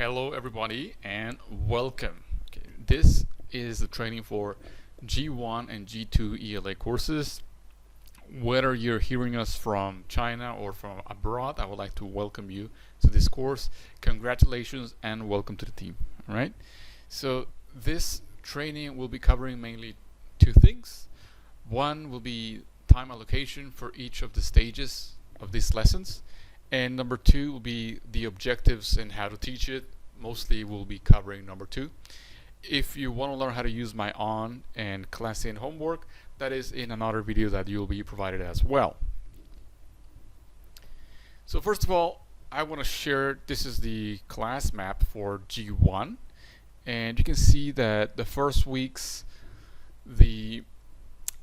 Hello everybody and welcome. Okay, this is the training for G1 and G2 ELA courses. Whether you're hearing us from China or from abroad, I would like to welcome you to this course. Congratulations and welcome to the team. Alright, so this training will be covering mainly two things. One will be time allocation for each of the stages of these lessons. And number two will be the objectives and how to teach it. Mostly we'll be covering number two. If you want to learn how to use my on and class in homework, that is in another video that you'll be provided as well. So first of all, I want to share, this is the class map for G1. And you can see that the first weeks, the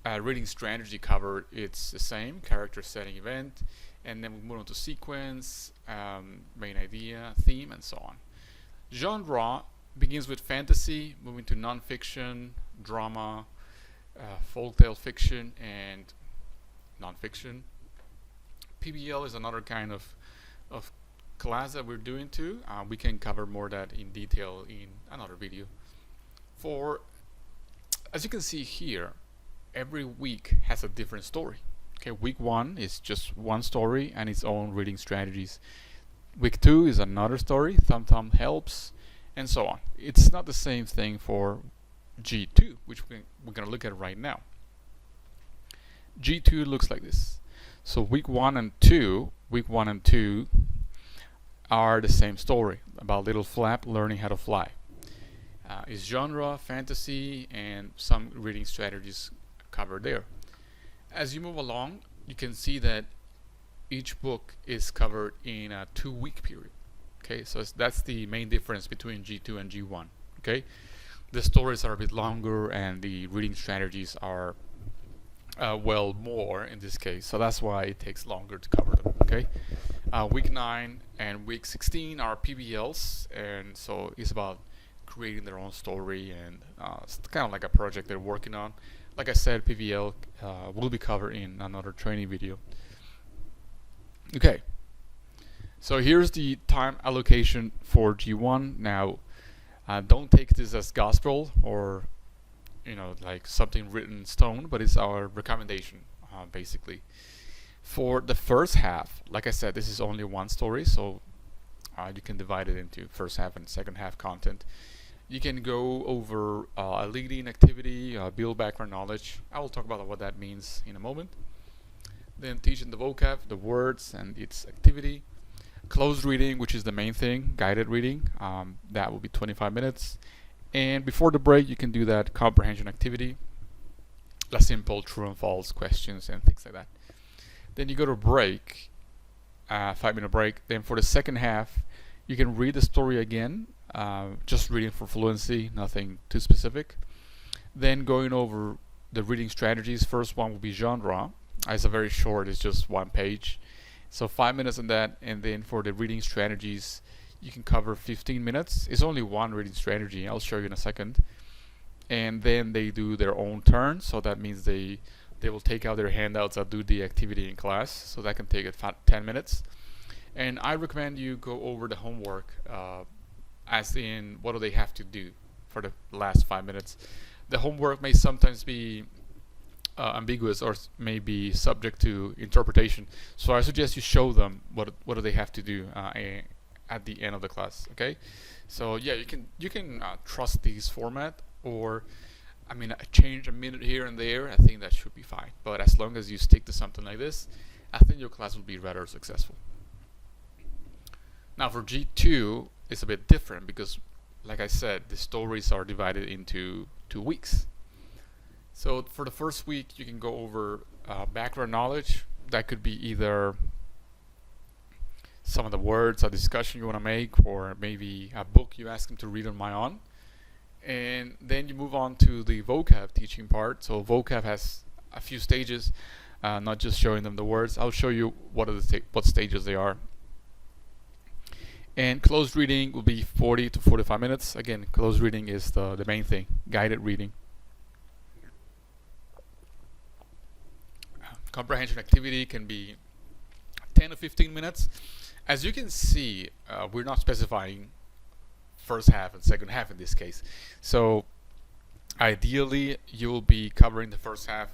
reading strategy covered, it's the same, character, setting, event. And then we move on to sequence, main idea, theme, and so on. Genre begins with fantasy, moving to non-fiction, drama, folktale fiction, and non-fiction. PBL is another kind of class that we're doing too. We can cover more of that in detail in another video. As you can see here, every week has a different story. Okay, week 1 is just one story and its own reading strategies. Week 2 is another story, Thumb helps, and so on. It's not the same thing for G2, which we're going to look at right now. G2 looks like this. So week 1 and 2 are the same story about Little Flap learning how to fly. It's genre, fantasy, and some reading strategies covered there. As you move along, you can see that each book is covered in a 2-week period. Okay, so that's the main difference between G2 and G1. Okay, the stories are a bit longer and the reading strategies are well more in this case, so that's why it takes longer to cover them. Okay, week 9 and week 16 are PBLs, and so it's about creating their own story, and it's kind of like a project they're working on. Like I said, PBL will be covered in another training video. Okay, so here's the time allocation for G1. Now, don't take this as gospel or like something written in stone, but it's our recommendation basically. For the first half, like I said, this is only one story, so you can divide it into first half and second half content. You can go over a leading activity, build background knowledge. I will talk about what that means in a moment. Then teaching the vocab, the words, and its activity. Closed reading, which is the main thing, guided reading. That will be 25 minutes. And before the break, you can do that comprehension activity. A simple true and false questions and things like that. Then you go to break, 5-minute break. Then for the second half, you can read the story again. Just reading for fluency, nothing too specific. Then going over the reading strategies. First one will be genre. It's a very short, it's just one page. So 5 minutes on that, and then for the reading strategies, you can cover 15 minutes. It's only one reading strategy, I'll show you in a second. And then they do their own turn, so that means they will take out their handouts that do the activity in class, so that can take 10 minutes. And I recommend you go over the homework, as in what do they have to do for the last 5 minutes. The homework may sometimes be ambiguous or may be subject to interpretation, so I suggest you show them what do they have to do at the end of the class. Okay, so yeah, you can trust this format, or I mean, change a minute here and there. I think that should be fine, but as long as you stick to something like this, I think your class will be rather successful. Now for G2, it's a bit different because, like I said, the stories are divided into 2 weeks. So for the first week, you can go over background knowledge. That could be either some of the words, a discussion you want to make, or maybe a book you ask them to read on my own. And then you move on to the vocab teaching part. So vocab has a few stages, not just showing them the words. I'll show you what stages they are. And closed reading will be 40 to 45 minutes. Again, closed reading is the main thing, guided reading. Comprehension activity can be 10 to 15 minutes. As you can see, we're not specifying first half and second half in this case. So ideally, you'll be covering the first half,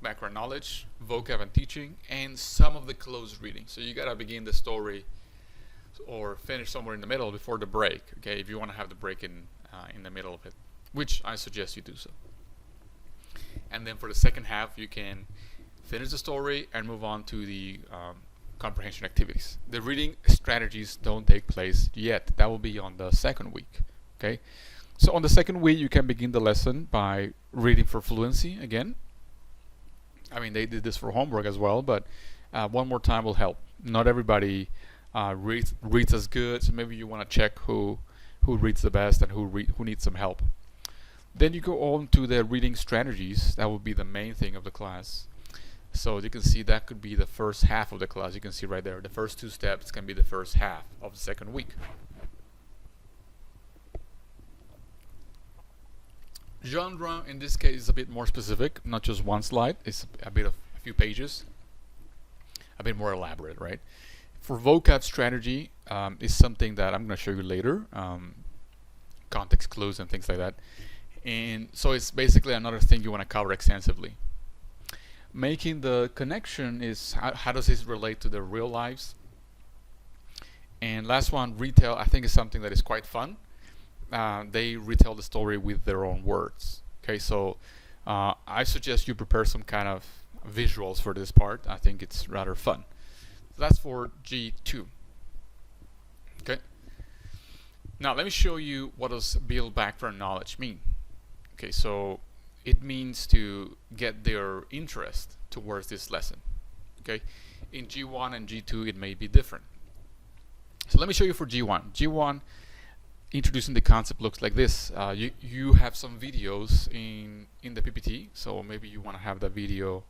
background knowledge, vocab and teaching, and some of the closed reading. So you gotta begin the story or finish somewhere in the middle before the break. Okay, if you want to have the break in the middle of it, which I suggest you do so. And then for the second half, you can finish the story and move on to the comprehension activities. The reading strategies don't take place yet. That will be on the second week. Okay, so on the second week, you can begin the lesson by reading for fluency again. I mean, they did this for homework as well, but one more time will help. Not everybody reads as good, so maybe you want to check who reads the best and who needs some help. Then you go on to the reading strategies. That will be the main thing of the class. So you can see that could be the first half of the class. You can see right there, the first 2 steps can be the first half of the second week. Genre in this case is a bit more specific, not just one slide. It's a few pages, a bit more elaborate, right? For vocab strategy is something that I'm going to show you later, context clues and things like that. And so it's basically another thing you want to cover extensively. Making the connection is how does this relate to their real lives? And last one, retell, I think is something that is quite fun. They retell the story with their own words. Okay, so I suggest you prepare some kind of visuals for this part. I think it's rather fun. So that's for G2. Okay. Now let me show you what does build background knowledge mean. Okay, so it means to get their interest towards this lesson. Okay, in G1 and G2 it may be different. So let me show you for G1. G1, introducing the concept looks like this. You have some videos in the PPT, so maybe you want to have the video,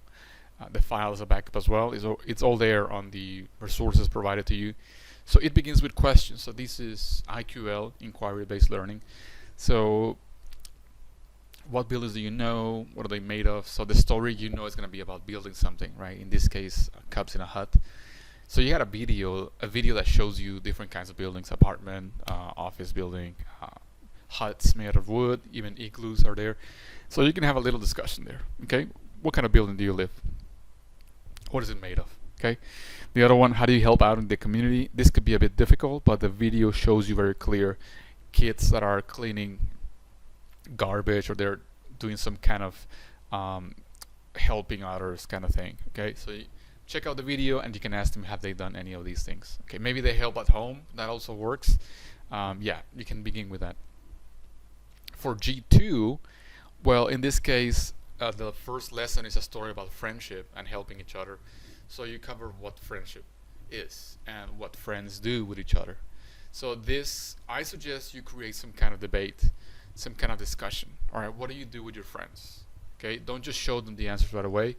the file as a backup as well. It's all there on the resources provided to you. So it begins with questions. So this is IQL, inquiry-based learning. So what buildings do you know? What are they made of? So the story you know is going to be about building something, right? In this case, cups in a hut. So you got a video that shows you different kinds of buildings: apartment, office building, huts made of wood, even igloos are there. So you can have a little discussion there. Okay, what kind of building do you live? What is it made of? Okay. The other one, how do you help out in the community? This could be a bit difficult, but the video shows you very clear kids that are cleaning garbage or they're doing some kind of helping others kind of thing. Okay, so check out the video and you can ask them, have they done any of these things? Okay, maybe they help at home. That also works. Yeah, you can begin with that. For G2, well, in this case, the first lesson is a story about friendship and helping each other. So you cover what friendship is and what friends do with each other. So this, I suggest you create some kind of debate, some kind of discussion. All right, what do you do with your friends? Okay, don't just show them the answers right away.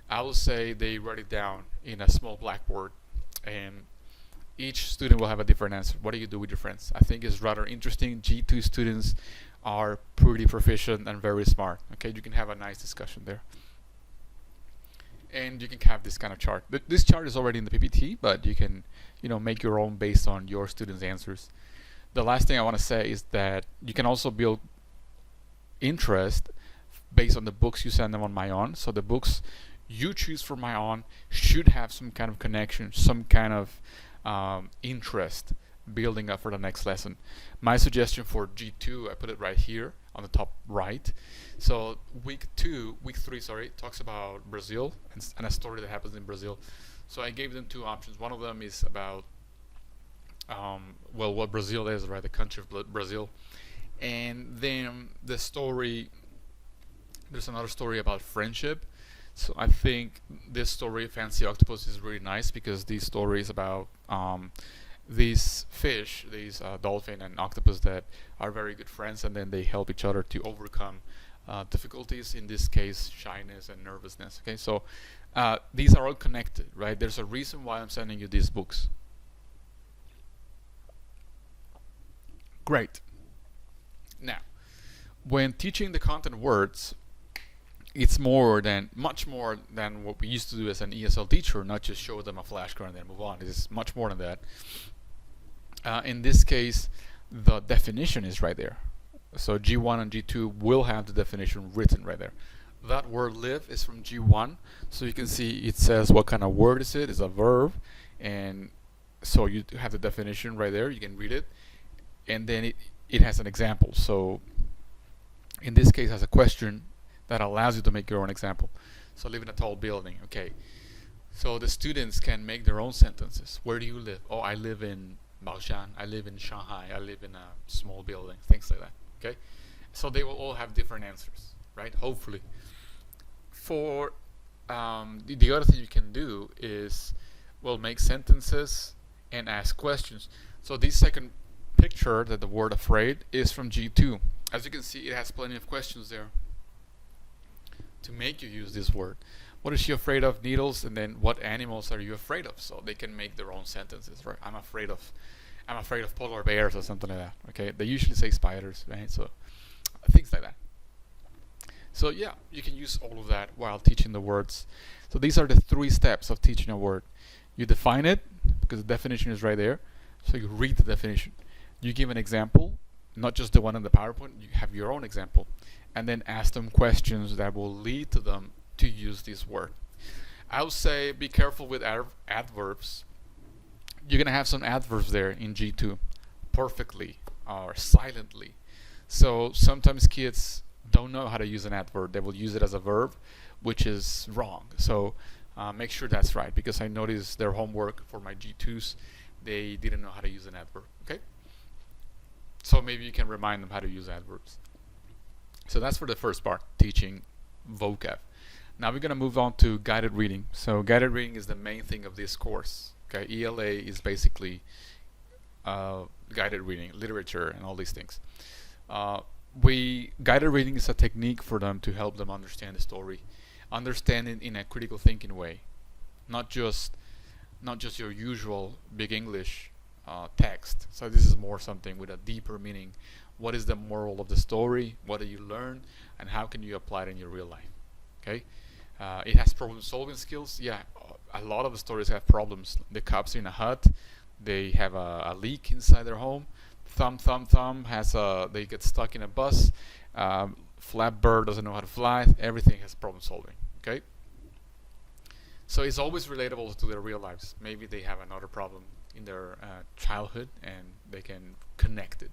I will say they write it down in a small blackboard, and each student will have a different answer. What do you do with your friends? I think it's rather interesting. G2 students are pretty proficient and very smart. Okay, you can have a nice discussion there. And you can have this kind of chart. This chart is already in the PPT, but you can, make your own based on your students' answers. The last thing I want to say is that you can also build interest based on the books you send them on My On. So the books you choose for My On should have some kind of connection, some kind of interest building up for the next lesson. My suggestion for G2, I put it right here on the top right. So week 3 talks about Brazil and a story that happens in Brazil. So I gave them 2 options. One of them is about what Brazil is, right? The country of Brazil. And then the story, there's another story about friendship. So I think this story, Fancy Octopus, is really nice because these stories about these fish, these dolphin and octopus that are very good friends, and then they help each other to overcome difficulties, in this case shyness and nervousness. Okay, so these are all connected, right? There's a reason why I'm sending you these books. Great. Now, when teaching the content words, it's much more than what we used to do as an ESL teacher, not just show them a flashcard and then move on. It's much more than that. In this case, the definition is right there. So G1 and G2 will have the definition written right there. That word live is from G1, so you can see it says what kind of word is it. It's a verb, and so you have the definition right there. You can read it, and then it has an example. So in this case, it has a question that allows you to make your own example. So live in a tall building. Okay, so the students can make their own sentences. Where do you live? Oh, I live in Baoshan. I live in Shanghai. I live in a small building. Things like that. Okay, so they will all have different answers, right? Hopefully. For the other thing you can do is, well, make sentences and ask questions. So this second picture, that the word afraid, is from G2. As you can see, it has plenty of questions there to make you use this word. What is she afraid of? Needles. And then what animals are you afraid of? So they can make their own sentences, right? I'm afraid of polar bears or something like that. Okay, they usually say spiders, right? So things like that. So yeah, you can use all of that while teaching the words. So these are the 3 steps of teaching a word. You define it, because the definition is right there. So you read the definition. You give an example, not just the one in the PowerPoint. You have your own example. And then ask them questions that will lead to them to use this word. I would say be careful with adverbs. You're going to have some adverbs there in G2. Perfectly or silently. So sometimes kids don't know how to use an adverb. They will use it as a verb, which is wrong. So make sure that's right, because I noticed their homework for my G2s, they didn't know how to use an adverb. Okay, so maybe you can remind them how to use adverbs. So that's for the first part, teaching vocab. Now we're going to move on to guided reading. So guided reading is the main thing of this course. Okay, ELA is basically guided reading, literature, and all these things. Guided reading is a technique for them to help them understand the story, understand it in a critical thinking way, not just your usual big English text. So this is more something with a deeper meaning. What is the moral of the story? What do you learn, and how can you apply it in your real life? Okay, it has problem-solving skills. Yeah, a lot of the stories have problems. The cops in a hut, they have a leak inside their home. Thumb has they get stuck in a bus. Flat bird doesn't know how to fly. Everything has problem solving. Okay, so it's always relatable to their real lives. Maybe they have another problem in their childhood and they can connect it.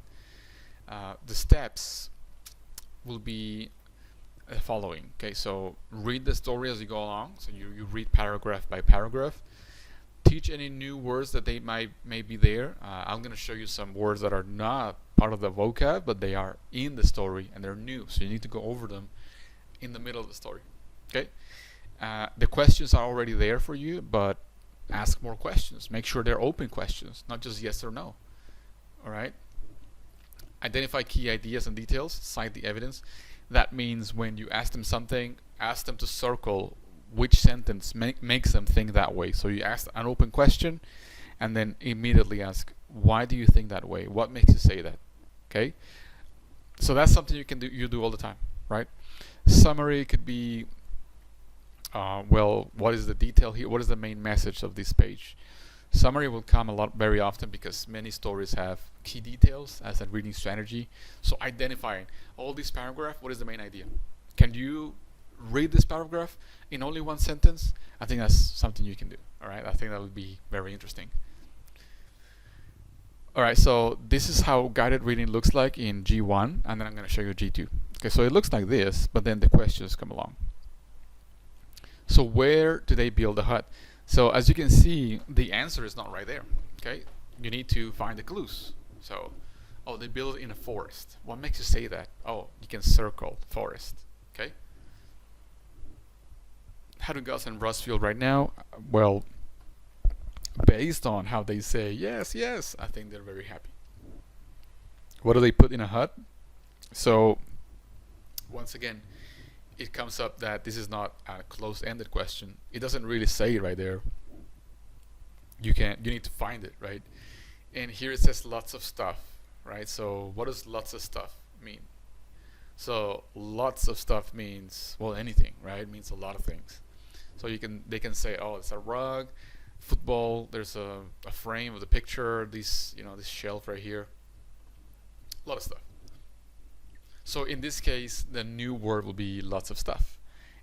The steps will be the following. Okay, so read the story as you go along. So you read paragraph by paragraph. Teach any new words that may be there. I'm going to show you some words that are not part of the vocab, but they are in the story and they're new. So you need to go over them in the middle of the story. Okay. The questions are already there for you, but ask more questions. Make sure they're open questions, not just yes or no. All right. Identify key ideas and details. Cite the evidence. That means when you ask them something, ask them to circle which sentence makes them think that way. So you ask an open question and then immediately ask, why do you think that way? What makes you say that? Okay, so that's something you do all the time, right? Summary could be well, what is the detail here? What is the main message of this page? Summary will come very often because many stories have key details as a reading strategy. So identifying all this paragraph, what is the main idea? Can you read this paragraph in only one sentence? I think that's something you can do. All right, I think that would be very interesting. All right, so this is how guided reading looks like in G1, and then I'm going to show you G2. Okay, so it looks like this, but then the questions come along. So where do they build a hut? So as you can see, the answer is not right there. Okay, you need to find the clues. So, oh, they build it in a forest. What makes you say that? Oh, you can circle forest. Okay. How do Gus and Russ feel right now? Well, based on how they say yes, yes, I think they're very happy. What do they put in a hut? So, once again, it comes up that this is not a closed-ended question. It doesn't really say it right there. You need to find it, right? And here it says lots of stuff, right? So what does lots of stuff mean? So lots of stuff means, well, anything, right? It means a lot of things. So they can say, oh, it's a rug, football, there's a frame of the picture, this shelf right here. A lot of stuff. So in this case, the new word will be lots of stuff.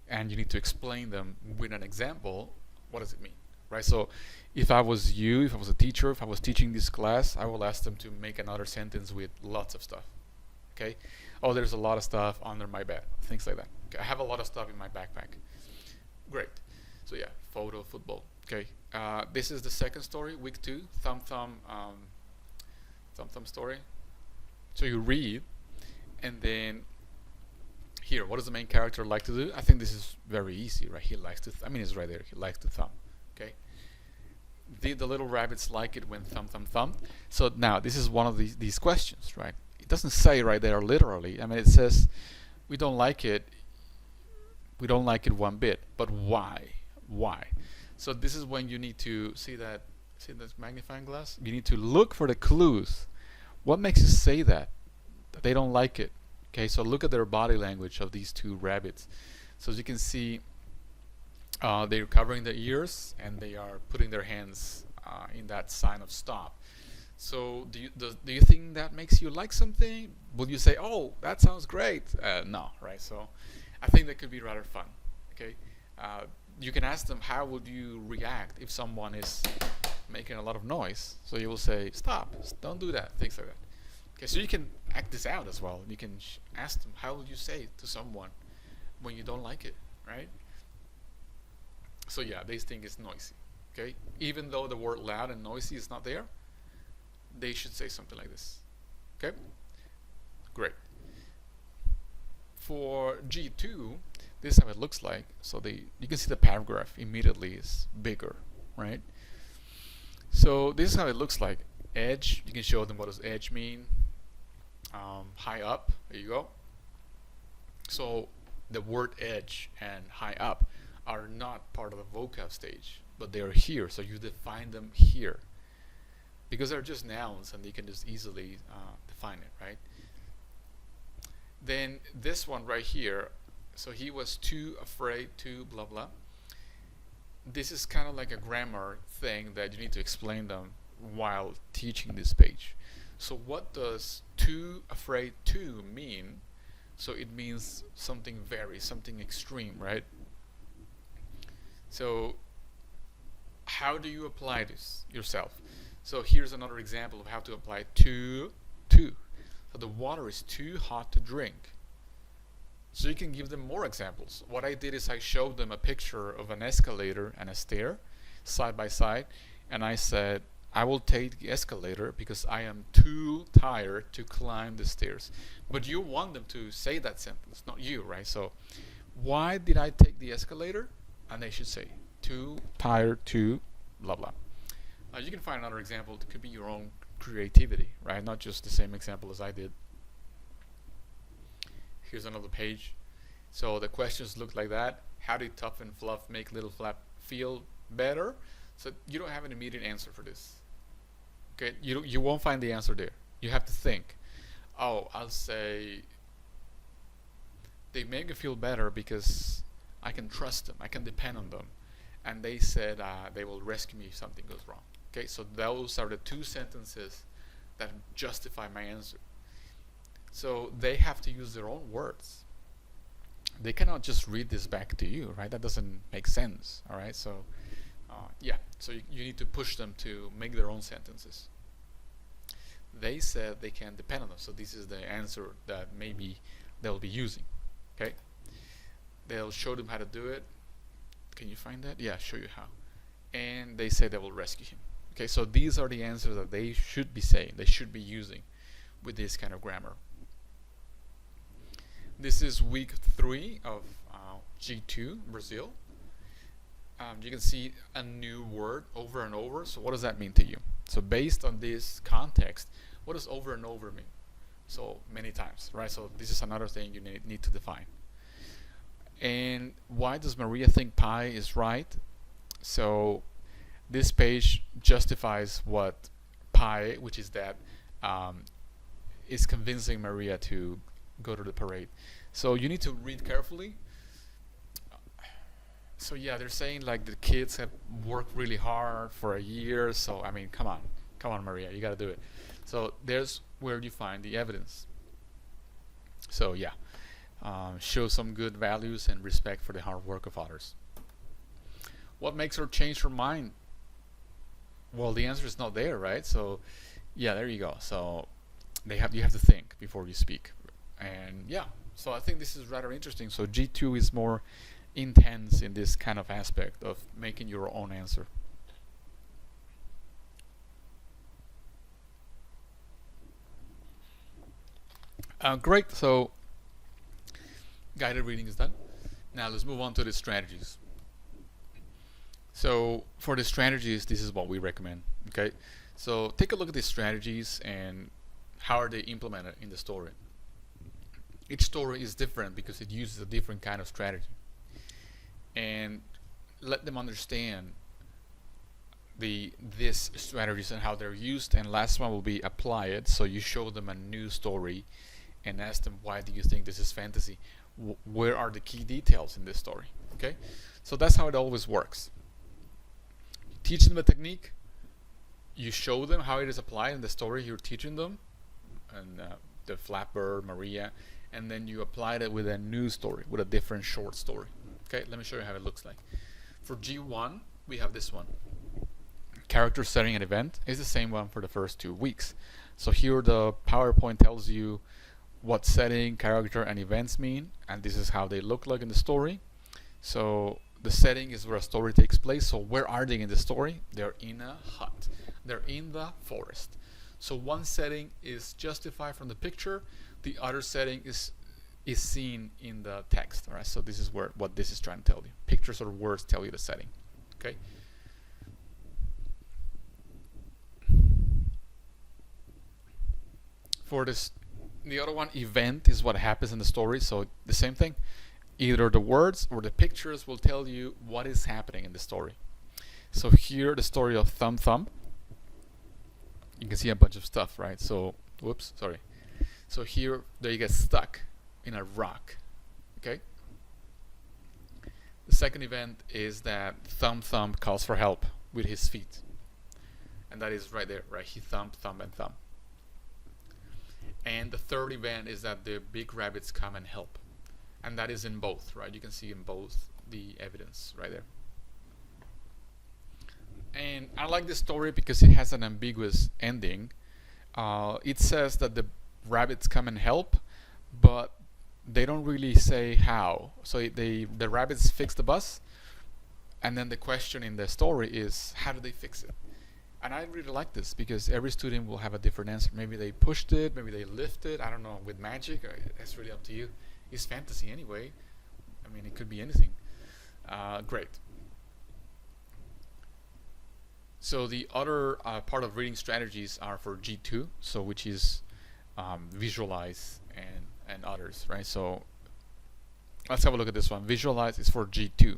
And you need to explain them with an example. What does it mean? Right? So if I was you, if I was a teacher, if I was teaching this class, I will ask them to make another sentence with lots of stuff. Okay? Oh, there's a lot of stuff under my bed. Things like that. Okay, I have a lot of stuff in my backpack. Great. So yeah, photo, football. Okay. This is the second story, week 2. Thumb story. So you read, and then here, what does the main character like to do? I think this is very easy, right? He likes to, it's right there. He likes to thumb. Okay. Did the little rabbits like it when thumb? So now, this is one of these questions, right? It doesn't say right there literally. It says, we don't like it one bit. But why? So this is when you need to see this magnifying glass? You need to look for the clues. What makes you say that they don't like it? Okay, so look at their body language of these two rabbits. So as you can see, they're covering their ears and they are putting their hands in that sign of stop. So do you think that makes you like something? Will you say, oh, that sounds great? No, right? So I think that could be rather fun. Okay, you can ask them, how would you react if someone is making a lot of noise? So you will say, stop, don't do that, things like that. Okay, so you can act this out as well. You can ask them, how would you say it to someone when you don't like it, right? So yeah, they think it's noisy. Okay, even though the word loud and noisy is not there, they should say something like this. Okay, great. For G2, this is how it looks like. So you can see the paragraph immediately is bigger, right? So this is how it looks like. Edge, you can show them what does edge mean. High up, there you go. So the word edge and high up are not part of the vocab stage, but they are here, so you define them here. Because they're just nouns and you can just easily define it, right? Then this one right here, so he was too afraid to blah blah. This is kind of like a grammar thing that you need to explain them while teaching this page. So what does too afraid to mean? So it means something something extreme, right? So how do you apply this yourself? So here's another example of how to apply to. So the water is too hot to drink. So you can give them more examples. What I did is I showed them a picture of an escalator and a stair side by side, and I said, I will take the escalator because I am too tired to climb the stairs. But you want them to say that sentence, not you, right? So why did I take the escalator? And they should say, too tired to blah blah. You can find another example. It could be your own creativity, right? Not just the same example as I did. Here's another page. So the questions look like that. How did Tuff and Fluff make Little Flap feel better? So you don't have an immediate answer for this. Okay, you won't find the answer there. You have to think. Oh, I'll say they make me feel better because I can trust them. I can depend on them. And they said they will rescue me if something goes wrong. Okay, so those are the two sentences that justify my answer. So they have to use their own words. They cannot just read this back to you, right? That doesn't make sense, all right? So, so you need to push them to make their own sentences. They said they can depend on them, so this is the answer that maybe they'll be using, okay? They'll show them how to do it. Can you find that? Yeah, show you how. And they say they will rescue him. Okay, so these are the answers that they should be saying, they should be using with this kind of grammar. This is week 3 of G2, Brazil. You can see a new word over and over. So what does that mean to you? So based on this context, what does over and over mean? So many times, right? So this is another thing you need to define. And why does Maria think pie is right? So this page justifies what pie, which is that, is convincing Maria to go to the parade. So you need to read carefully. So yeah, they're saying like the kids have worked really hard for a year. So I mean, come on Maria, you got to do it. So there's where you find the evidence. So yeah, show some good values and respect for the hard work of others. What makes her change her mind? Well, the answer is not there, right? So yeah, there you go. So you have to think before you speak, and yeah. So I think this is rather interesting. So G2 is more intense in this kind of aspect of making your own answer. Great. So guided reading is done. Now let's move on to the strategies. So for the strategies, this is what we recommend. Okay. So take a look at the strategies and how are they implemented in the story. Each story is different because it uses a different kind of strategy. And let them understand these strategies and how they're used. And last one will be apply it. So you show them a new story and ask them, why do you think this is fantasy? Where are the key details in this story? Okay, so that's how it always works. You teach them the technique, you show them how it is applied in the story you're teaching them, and the Flapper, Maria, and then you apply it with a new story, with a different short story. Okay, let me show you how it looks like. For G1, we have this one. Character, setting, and event is the same one for the first 2 weeks. So here the PowerPoint tells you what setting, character, and events mean, and this is how they look like in the story. So the setting is where a story takes place. So where are they in the story? They're in a hut. They're in the forest. So one setting is justified from the picture. The other setting is seen in the text. All right. So this is what this is trying to tell you. Pictures or words tell you the setting. Okay. For this, the other one, event, is what happens in the story. So the same thing. Either the words or the pictures will tell you what is happening in the story. So here, the story of Thumb Thumb. You can see a bunch of stuff, right? So, whoops, sorry. So here, they get stuck in a rock. Okay. The second event is that Thumb Thumb calls for help with his feet, and that is right there, right? He thump, thump, and thump. And the third event is that the big rabbits come and help, and that is in both, right? You can see in both the evidence right there. And I like this story because it has an ambiguous ending. It says that the rabbits come and help, but they don't really say how. So the rabbits fix the bus, and then the question in the story is, how do they fix it? And I really like this because every student will have a different answer. Maybe they pushed it, maybe they lifted, I don't know, with magic. It's really up to you. It's fantasy anyway. I mean, it could be anything. Great. So the other part of reading strategies are for G2, so which is visualize and others, right? So let's have a look at this one. Visualize is for G2.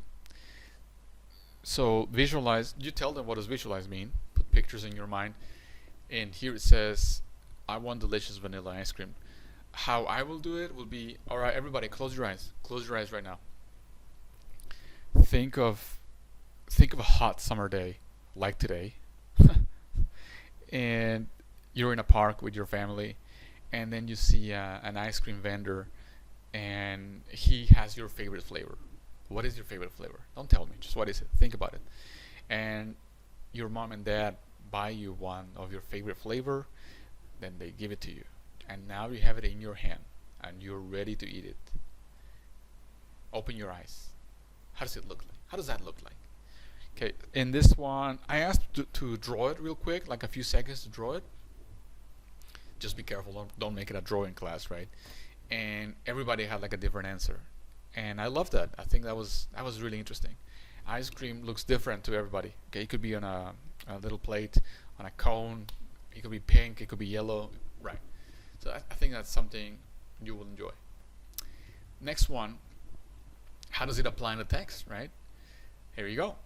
So visualize, you tell them what does visualize mean. Put pictures in your mind. And here it says, I want delicious vanilla ice cream. How I will do it will be, all right, everybody, close your eyes. Close your eyes right now. Think of a hot summer day like today. And you're in a park with your family, and then you see an ice cream vendor, and he has your favorite flavor. What is your favorite flavor? Don't tell me, just what is it? Think about it. And your mom and dad buy you one of your favorite flavor, then they give it to you, and now you have it in your hand and you're ready to eat it. Open your eyes. How does it look like? How does that look like? Okay, in this one, I asked to draw it real quick, like a few seconds to draw it. Just be careful, don't make it a drawing class, right? And everybody had like a different answer, and I love that. I think that was really interesting. Ice cream looks different to everybody. Okay, it could be on a little plate, on a cone. It could be pink. It could be yellow. Right. So I think that's something you will enjoy. Next one. How does it apply in the text? Right. Here you go.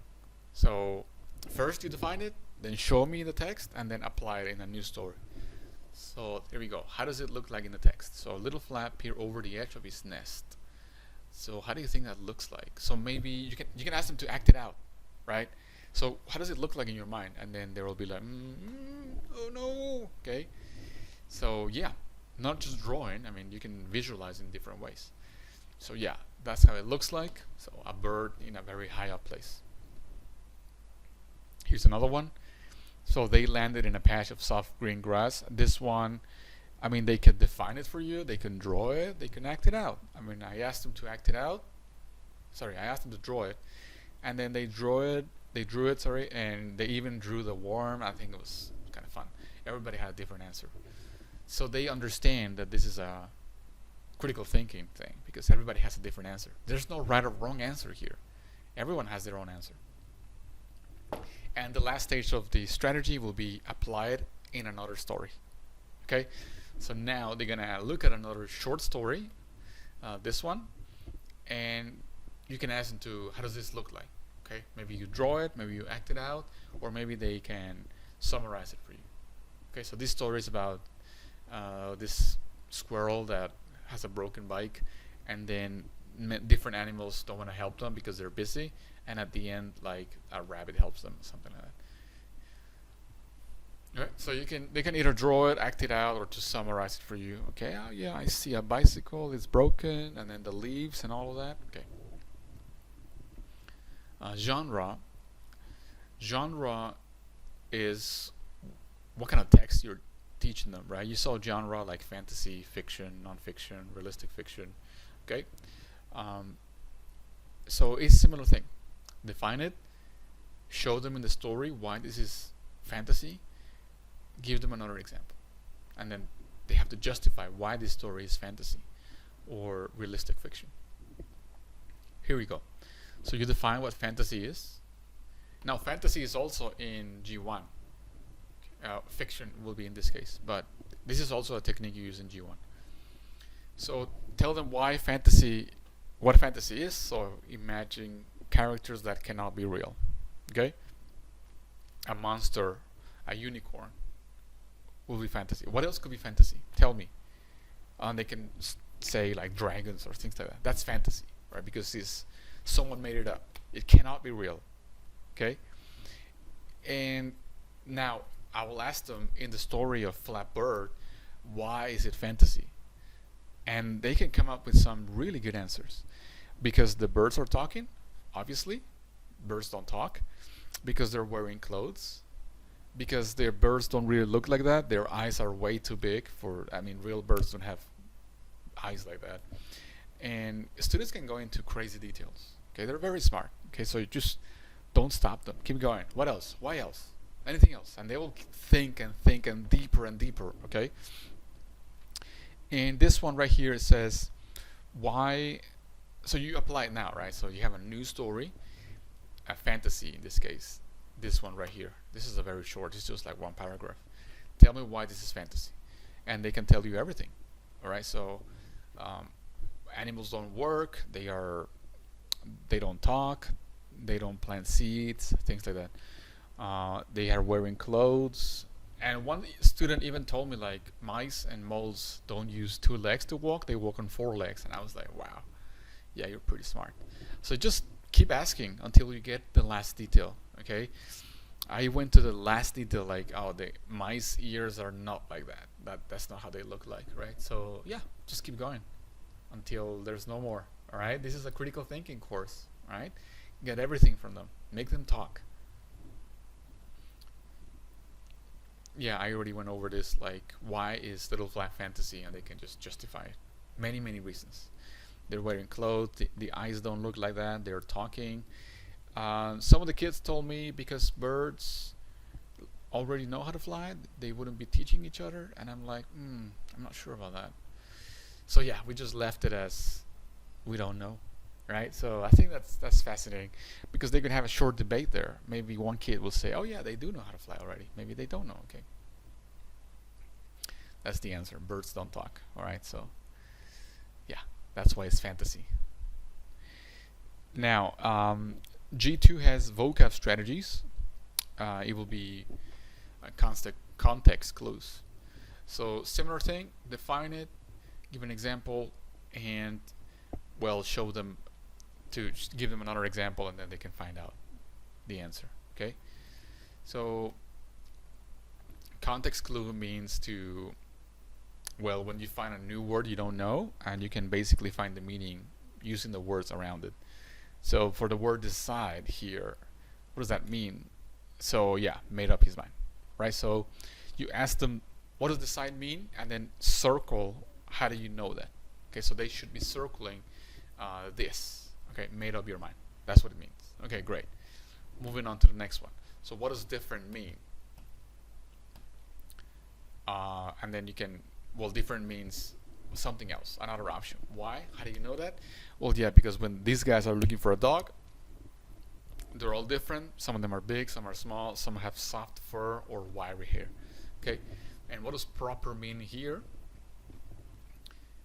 So first you define it, then show me the text, and then apply it in a new story. So here we go. How does it look like in the text? So a little flap here over the edge of his nest. So how do you think that looks like? So maybe you can ask them to act it out, right? So how does it look like in your mind? And then they will be like, oh no, okay. So yeah, not just drawing. I mean, you can visualize in different ways. So yeah, that's how it looks like. So a bird in a very high up place. Here's another one. So they landed in a patch of soft green grass. This one, I mean, they can define it for you. They can draw it. They can act it out. I mean, I asked them to act it out. Sorry, I asked them to draw it, and then they drew it. They drew it. Sorry, and they even drew the worm. I think it was kind of fun. Everybody had a different answer. So they understand that this is a critical thinking thing because everybody has a different answer. There's no right or wrong answer here. Everyone has their own answer. And the last stage of the strategy will be applied in another story. Okay, so now they're gonna look at another short story, this one, and you can ask them to, how does this look like? Okay, maybe you draw it, maybe you act it out, or maybe they can summarize it for you. Okay, so this story is about this squirrel that has a broken bike, and then different animals don't want to help them because they're busy, and at the end, like a rabbit helps them, something like that. Okay, so they can either draw it, act it out, or just summarize it for you. Okay, oh yeah, I see a bicycle, it's broken, and then the leaves and all of that. Okay. Genre is what kind of text you're teaching them, right? You saw genre like fantasy, fiction, non-fiction, realistic fiction. Okay, so it's a similar thing. Define it, show them in the story why this is fantasy, give them another example, and then they have to justify why this story is fantasy or realistic fiction. Here we go. So you define what fantasy is. Now fantasy is also in G1. Fiction will be in this case, but this is also a technique you use in G1. So tell them what fantasy is. So imagine characters that cannot be real. Okay? A monster, a unicorn will be fantasy. What else could be fantasy? Tell me. And they can say like dragons or things like that. That's fantasy, right? Because someone made it up. It cannot be real. Okay? And now I will ask them in the story of Flat Bird, why is it fantasy? And they can come up with some really good answers. Because the birds are talking, obviously. Birds don't talk. Because they're wearing clothes. Because their birds don't really look like that. Their eyes are way too big real birds don't have eyes like that. And students can go into crazy details. Okay, they're very smart. Okay, so you just don't stop them. Keep going. What else? Why else? Anything else? And they will think and deeper and deeper. Okay. And this one right here, it says why. So you apply it now, right? So you have a new story, a fantasy in this case. This one right here. This is a very short. It's just like one paragraph. Tell me why this is fantasy, and they can tell you everything. All right. So animals don't work. They don't talk. They don't plant seeds. Things like that. They are wearing clothes. And one student even told me like mice and moles don't use 2 legs to walk. They walk on 4 legs. And I was like, wow, yeah, you're pretty smart. So just keep asking until you get the last detail. Okay. I went to the last detail, like, oh, the mice ears are not like that. That's not how they look like, right? So yeah, just keep going until there's no more. All right. This is a critical thinking course. All right. Get everything from them. Make them talk. Yeah, I already went over this, like why is Little Flat fantasy, and they can just justify it. Many reasons. They're wearing clothes, the eyes don't look like that, they're talking. Some of the kids told me because birds already know how to fly, they wouldn't be teaching each other, and I'm like, I'm not sure about that. So yeah, we just left it as we don't know, right? So I think that's fascinating because they could have a short debate there. Maybe one kid will say, oh yeah, they do know how to fly already. Maybe they don't know. Okay, that's the answer. Birds don't talk. All right, so yeah, that's why it's fantasy. Now G2 has vocab strategies. It will be context clues. So similar thing, define it, give an example, and show them to give them another example, and then they can find out the answer. Okay, so context clue means to Well, when you find a new word you don't know, and you can basically find the meaning using the words around it. So for the word decide here, what does that mean? So yeah, made up his mind, right? So you ask them, what does decide mean? And then circle, how do you know that? Okay, so they should be circling this. Okay, made up your mind. That's what it means. Okay, great. Moving on to the next one. So what does different mean? And then you can, well, different means something else, another option. Why? How do you know that? Well, yeah, because when these guys are looking for a dog, they're all different. Some of them are big, some are small, some have soft fur or wiry hair. Okay, and what does proper mean here?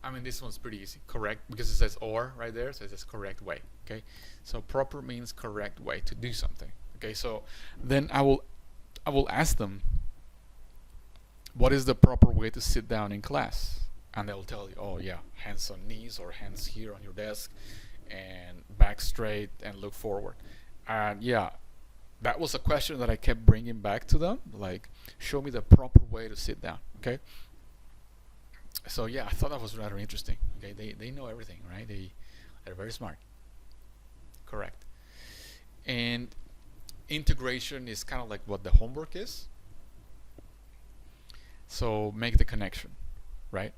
I mean, this one's pretty easy. Correct, because it says or right there, so it says correct way. Okay, so proper means correct way to do something. Okay, so then I will ask them, what is the proper way to sit down in class? And they'll tell you, oh yeah, hands on knees or hands here on your desk, and back straight and look forward. And yeah, that was a question that I kept bringing back to them, like, show me the proper way to sit down. Okay, so yeah, I thought that was rather interesting. Okay, they know everything, right? They're very smart. Correct. And integration is kind of like what the homework is. So make the connection, right?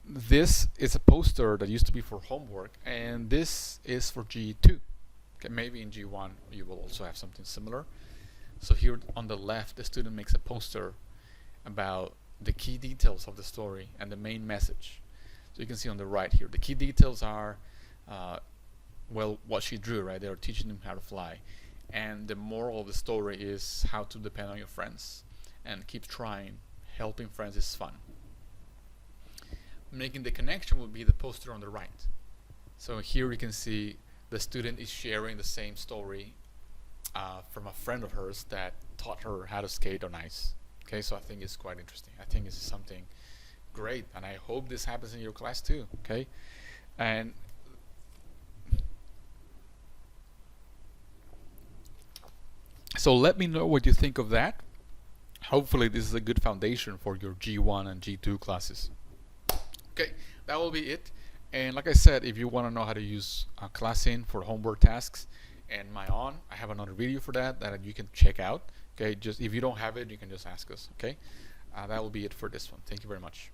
This is a poster that used to be for homework, and this is for G2. Okay, maybe in G1 you will also have something similar. So here on the left, the student makes a poster about the key details of the story and the main message. So you can see on the right here, the key details are, well, what she drew, right? They are teaching them how to fly. And the moral of the story is how to depend on your friends and keep trying. Helping friends is fun. Making the connection will be the poster on the right. So here you can see the student is sharing the same story from a friend of hers that taught her how to skate on ice. Okay, so I think it's quite interesting. I think this is something great, and I hope this happens in your class too. Okay, and so let me know what you think of that. Hopefully this is a good foundation for your G1 and G2 classes. Okay, that will be it. And like I said, if you want to know how to use Classin for homework tasks and my on, I have another video for that you can check out. Okay, just if you don't have it, you can just ask us. Okay, that will be it for this one. Thank you very much.